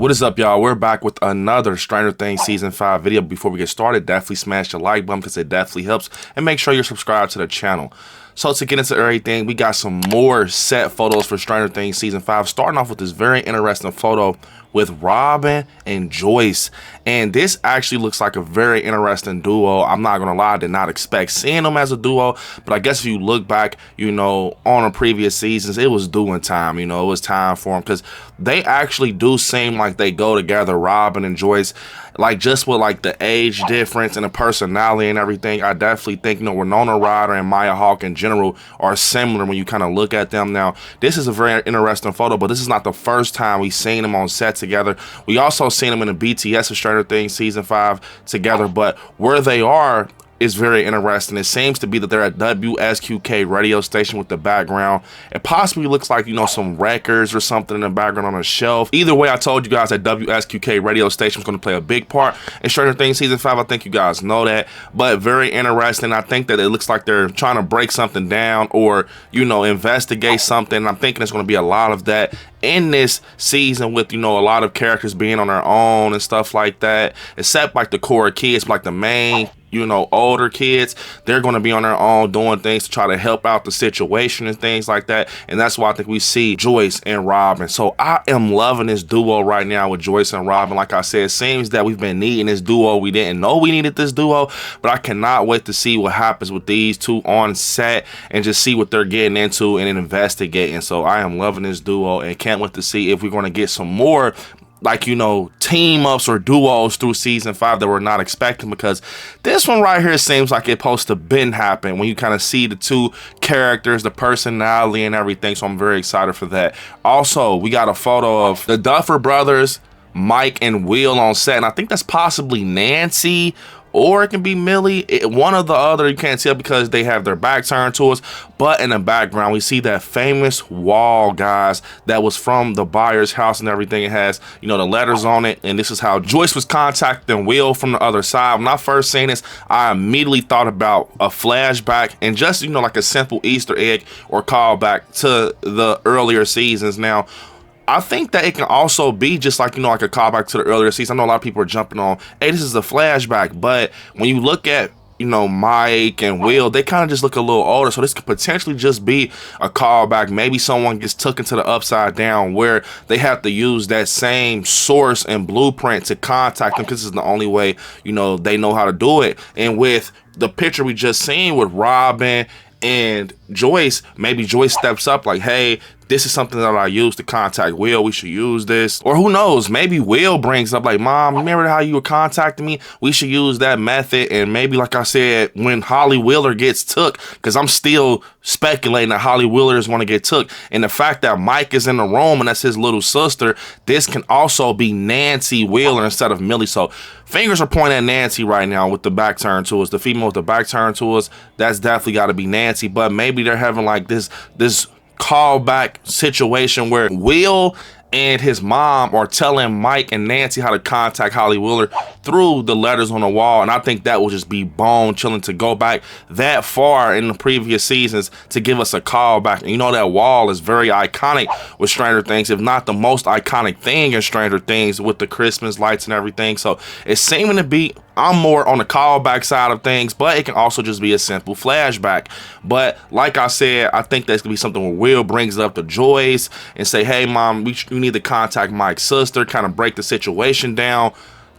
What is up, y'all? We're back with another Stranger Things Season 5 video. Before we get started, definitely smash the like button because it definitely helps. And make sure you're subscribed to the channel. So to get into everything, we got some more set photos for Stranger Things Season 5. Starting off with this very interesting photo with Robin and Joyce. And this actually looks like a very interesting duo. I'm not gonna lie, I did not expect seeing them as a duo. But I guess if you look back, on the previous seasons, it was doing time. It was time for them because they actually do seem like they go together, Robin and Joyce. Like just with like the age difference and the personality and everything, I definitely think Winona Ryder and Maya Hawke in general are similar when you kind of look at them. Now, this is a very interesting photo, but this is not the first time we've seen them on set together. We also seen them in the BTS of Stranger Things Season 5 together, but where they are is very interesting. It seems to be that they're at WSQK radio station with the background. It possibly looks like, some records or something in the background on a shelf. Either way, I told you guys that WSQK radio station is going to play a big part in Stranger Things Season 5. I think you guys know that, but very interesting. I think that it looks like they're trying to break something down or, investigate something. I'm thinking there's going to be a lot of that in this season with, a lot of characters being on their own and stuff like that, except like the core kids, like the main older kids. They're going to be on their own doing things to try to help out the situation and things like that. And that's why I think we see Joyce and Robin. So I am loving this duo right now with Joyce and Robin. Like I said, it seems that we've been needing this duo. We didn't know we needed this duo, but I cannot wait to see what happens with these two on set and just see what they're getting into and investigating. So I am loving this duo and can't wait to see if we're going to get some more team ups or duos through Season 5 that we're not expecting, because this one right here seems like it's supposed to been happen when you kind of see the two characters, the personality and everything. So I'm very excited for that. Also, we got a photo of the Duffer brothers, Mike and Will on set, and I think that's possibly Nancy, or it can be Millie. One or the other, you can't tell because they have their back turned to us. But in the background, we see that famous wall, guys, that was from the buyer's house and everything. It has, the letters on it. And this is how Joyce was contacting Will from the other side. When I first seen this, I immediately thought about a flashback and just, like a simple Easter egg or callback to the earlier seasons. Now, I think that it can also be just like, like a callback to the earlier season. I know a lot of people are jumping on, hey, this is a flashback. But when you look at, Mike and Will, they kind of just look a little older. So this could potentially just be a callback. Maybe someone gets took into the upside down where they have to use that same source and blueprint to contact them, because this is the only way, they know how to do it. And with the picture we just seen with Robin and Joyce, maybe Joyce steps up like, hey, this is something that I use to contact Will. We should use this. Or who knows, maybe Will brings up like, Mom, remember how you were contacting me? We should use that method. And maybe, like I said, when Holly Wheeler gets took, because I'm still speculating that Holly Wheeler is going to get took. And the fact that Mike is in the room and that's his little sister, this can also be Nancy Wheeler instead of Millie. So fingers are pointing at Nancy right now with the back turned to us. The female with the back turned to us, that's definitely got to be Nancy. But maybe they're having like this callback situation where Will and his mom are telling Mike and Nancy how to contact Holly Wheeler through the letters on the wall. And I think that will just be bone chilling to go back that far in the previous seasons to give us a callback. And that wall is very iconic with Stranger Things, if not the most iconic thing in Stranger Things, with the Christmas lights and everything. So it's seeming to be, I'm more on the callback side of things, but it can also just be a simple flashback. But like I said, I think that's gonna be something where Will brings it up to Joyce and say, hey, Mom, we need to contact Mike's sister, kind of break the situation down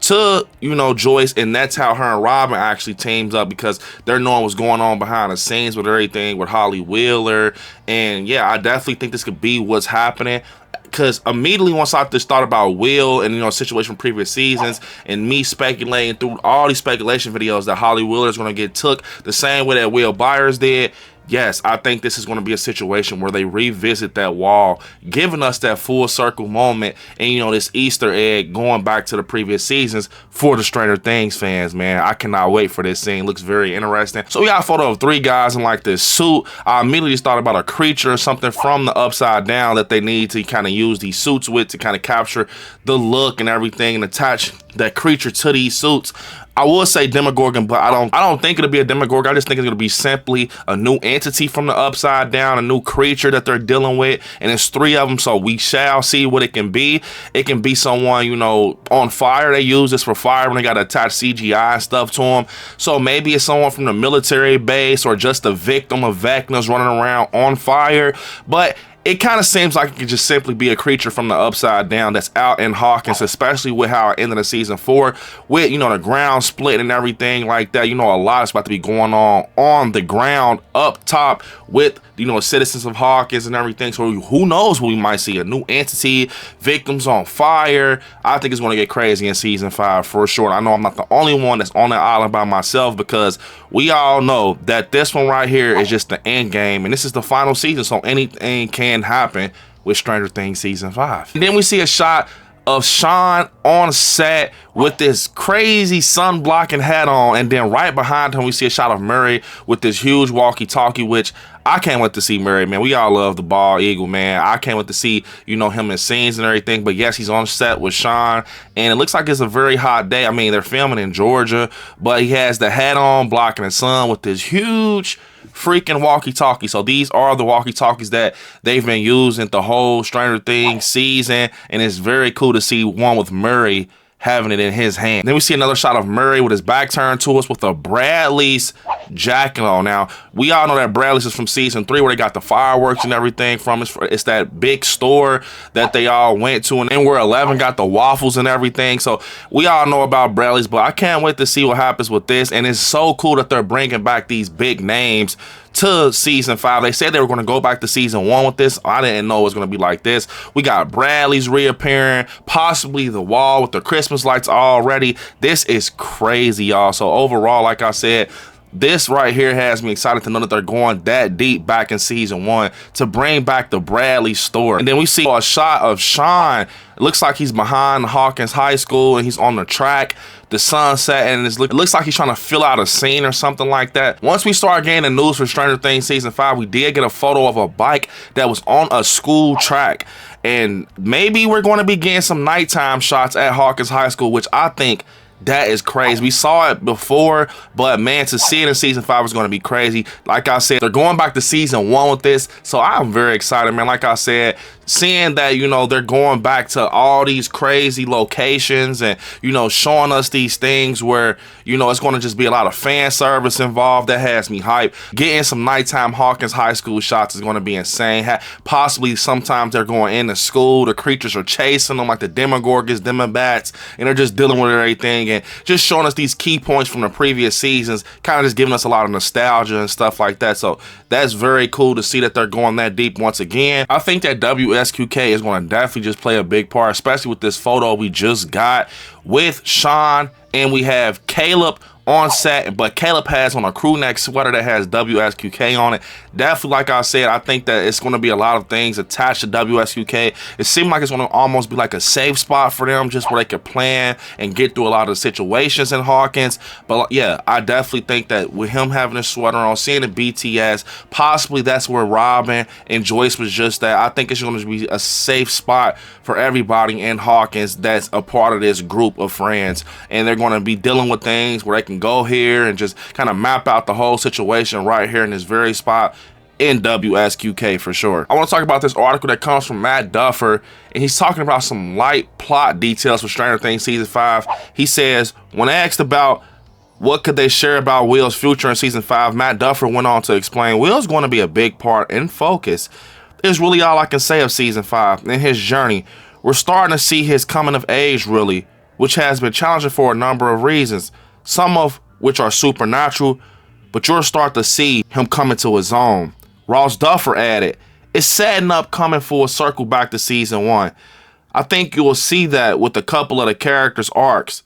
to, Joyce. And that's how her and Robin actually teams up, because they're knowing what's going on behind the scenes with everything with Holly Wheeler. And yeah, I definitely think this could be what's happening. Because immediately once I just thought about Will and, situation from previous seasons and me speculating through all these speculation videos that Holly Wheeler is going to get took the same way that Will Byers did, yes, I think this is going to be a situation where they revisit that wall, giving us that full circle moment and, this Easter egg going back to the previous seasons for the Stranger Things fans, man. I cannot wait for this scene. Looks very interesting. So we got a photo of three guys in like this suit. I immediately just thought about a creature or something from the upside down that they need to kind of use these suits with to kind of capture the look and everything and attach that creature to these suits. I will say Demogorgon, but I don't think it'll be a Demogorgon. I just think it's gonna be simply a new entity from the upside down, a new creature that they're dealing with, and it's 3 of them, so we shall see what it can be. It can be someone, you know, on fire. They use this for fire when they gotta attach CGI and stuff to them. So maybe it's someone from the military base or just a victim of Vecna's running around on fire. But it kind of seems like it could just simply be a creature from the upside down that's out in Hawkins, especially with how it ended of season 4, with, you know, the ground split and everything like that. You know, a lot is about to be going on the ground up top with, you know, citizens of Hawkins and everything. So who knows what we might see, a new entity, victims on fire. I think it's going to get crazy in season 5 for sure. I know I'm not the only one that's on that island by myself, because we all know that this one right here is just the end game, and this is the final season, so anything can happen with Stranger Things season 5. And then we see a shot of Sean on set with this crazy sun blocking hat on, and then right behind him we see a shot of Murray with this huge walkie-talkie, which I can't wait to see Murray, man. We all love the bald eagle, man. I can't wait to see, you know, him in scenes and everything. But yes, he's on set with Sean, and it looks like it's a very hot day. I mean, they're filming in Georgia, but he has the hat on blocking the sun with this huge freaking walkie-talkie. So these are the walkie-talkies that they've been using the whole Stranger Things season, and it's very cool to see one with Murray having it in his hand. Then we see another shot of Murray with his back turned to us with a Bradley's jacket on. Now, we all know that Bradley's is from season 3, where they got the fireworks and everything from. It's that big store that they all went to, and then where 11 got the waffles and everything. So we all know about Bradley's, but I can't wait to see what happens with this. And it's so cool that they're bringing back these big names to season 5. They said they were going to go back to season 1 with this. I didn't know it was going to be like this. We got Bradley's reappearing, possibly the wall with the Christmas lights already. This is crazy, y'all. So overall, like I said, this right here has me excited to know that they're going that deep back in season 1 to bring back the Bradley store. And then we see a shot of Sean. It looks like he's behind Hawkins High School and he's on the track. The sunset, and it looks like he's trying to fill out a scene or something like that. Once we start getting the news for Stranger Things season 5, we did get a photo of a bike that was on a school track, and maybe we're going to be getting some nighttime shots at Hawkins High School, which I think that is crazy. We saw it before, but man, to see it in season 5 is going to be crazy. Like I said, they're going back to season 1 with this, so I'm very excited, man. Like I said, seeing that, you know, they're going back to all these crazy locations and, you know, showing us these things where, you know, it's going to just be a lot of fan service involved. That has me hyped. Getting some nighttime Hawkins High School shots is going to be insane. Possibly sometimes they're going into school, the creatures are chasing them like the Demogorgons, Demobats, and they're just dealing with everything and just showing us these key points from the previous seasons, kind of just giving us a lot of nostalgia and stuff like that. So that's very cool to see that they're going that deep once again. I think that WSQK is going to definitely just play a big part, especially with this photo we just got with Sean, and we have Caleb on set, but Caleb has on a crew neck sweater that has WSQK on it. Definitely, like I said, I think that it's going to be a lot of things attached to WSQK. It seems like it's going to almost be like a safe spot for them, just where they could plan and get through a lot of the situations in Hawkins. But yeah, I definitely think that with him having a sweater on, seeing the BTS, possibly that's where Robin and Joyce was just at. I think it's going to be a safe spot for everybody in Hawkins that's a part of this group of friends, and they're going to be dealing with things where they can go here and just kind of map out the whole situation right here in this very spot in WSQK for sure. I want to talk about this article that comes from Matt Duffer, and he's talking about some light plot details for Stranger Things season 5. He says, when asked about what could they share about Will's future in season 5, Matt Duffer went on to explain Will's going to be a big part and focus. It's really all I can say of season 5 and his journey. We're starting to see his coming of age, really, which has been challenging for a number of reasons, some of which are supernatural, but you'll start to see him coming to his own. Ross Duffer added, it's setting up coming full circle back to season 1. I think you will see that with a couple of the characters' arcs,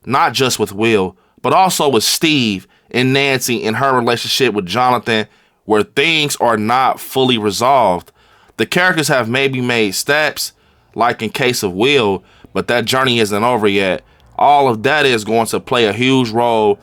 not just with Will, but also with Steve and Nancy in her relationship with Jonathan, where things are not fully resolved. The characters have maybe made steps, like in case of Will, but that journey isn't over yet. All of that is going to play a huge role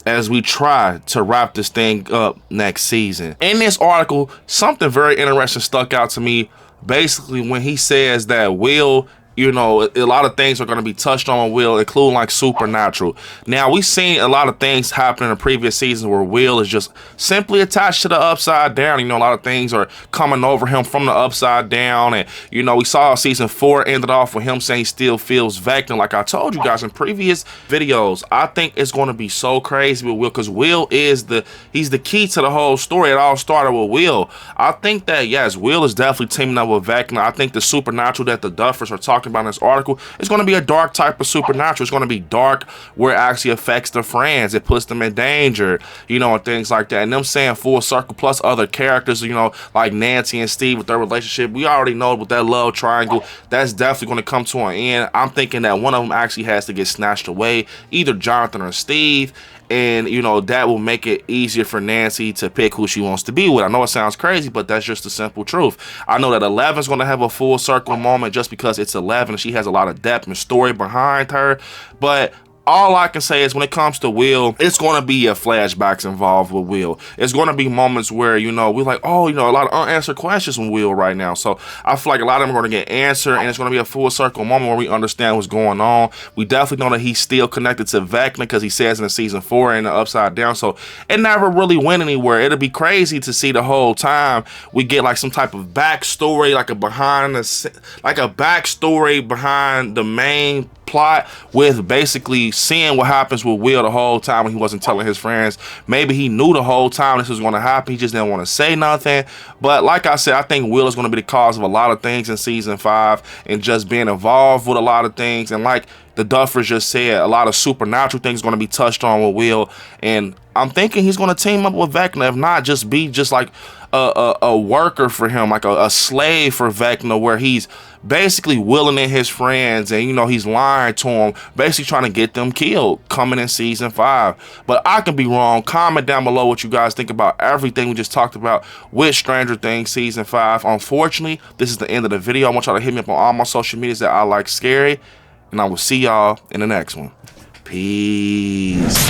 as we try to wrap this thing up next season. In this article, something very interesting stuck out to me. Basically, when he says that Will you know, a lot of things are going to be touched on with Will, including like Supernatural. Now, we've seen a lot of things happen in the previous seasons where Will is just simply attached to the upside down. You know, a lot of things are coming over him from the upside down. And, you know, we saw season 4 ended off with him saying he still feels vacant. Like I told you guys in previous videos, I think it's going to be so crazy with Will, because Will is he's the key to the whole story. It all started with Will. I think that, yes, Will is definitely teaming up with Vecna. I think the Supernatural that the Duffers are talking about in this article is going to be a dark type of Supernatural. It's going to be dark where it actually affects the friends. It puts them in danger, you know, and things like that. And them saying full circle plus other characters, you know, like Nancy and Steve with their relationship. We already know with that love triangle, that's definitely going to come to an end. I'm thinking that one of them actually has to get snatched away, either Jonathan or Steve. And, you know, that will make it easier for Nancy to pick who she wants to be with. I know it sounds crazy, but that's just the simple truth. I know that 11's going to have a full circle moment just because it's 11 and she has a lot of depth and story behind her. But all I can say is when it comes to Will, it's going to be flashbacks involved with Will. It's going to be moments where, you know, we're like, oh, you know, a lot of unanswered questions with Will right now. So I feel like a lot of them are going to get answered, and it's going to be a full circle moment where we understand what's going on. We definitely know that he's still connected to Vecna because he says in the season 4 in the Upside Down. So it never really went anywhere. It'll be crazy to see the whole time we get like some type of backstory, like a backstory behind the main plot, with basically seeing what happens with Will the whole time when he wasn't telling his friends. Maybe he knew the whole time this was going to happen, he just didn't want to say nothing. But like I said, I think Will is going to be the cause of a lot of things in season 5 and just being involved with a lot of things. And like the Duffers just said, a lot of supernatural things going to be touched on with Will, and I'm thinking he's going to team up with Vecna, if not just be just like a worker for him, like a slave for Vecna, where he's basically willing in his friends and, you know, he's lying to him, basically trying to get them killed coming in season 5. But I can be wrong. Comment down below what you guys think about everything we just talked about with Stranger Things season 5. Unfortunately, this is the end of the video. I want y'all to hit me up on all my social medias that I like scary, and I will see y'all in the next one. Peace.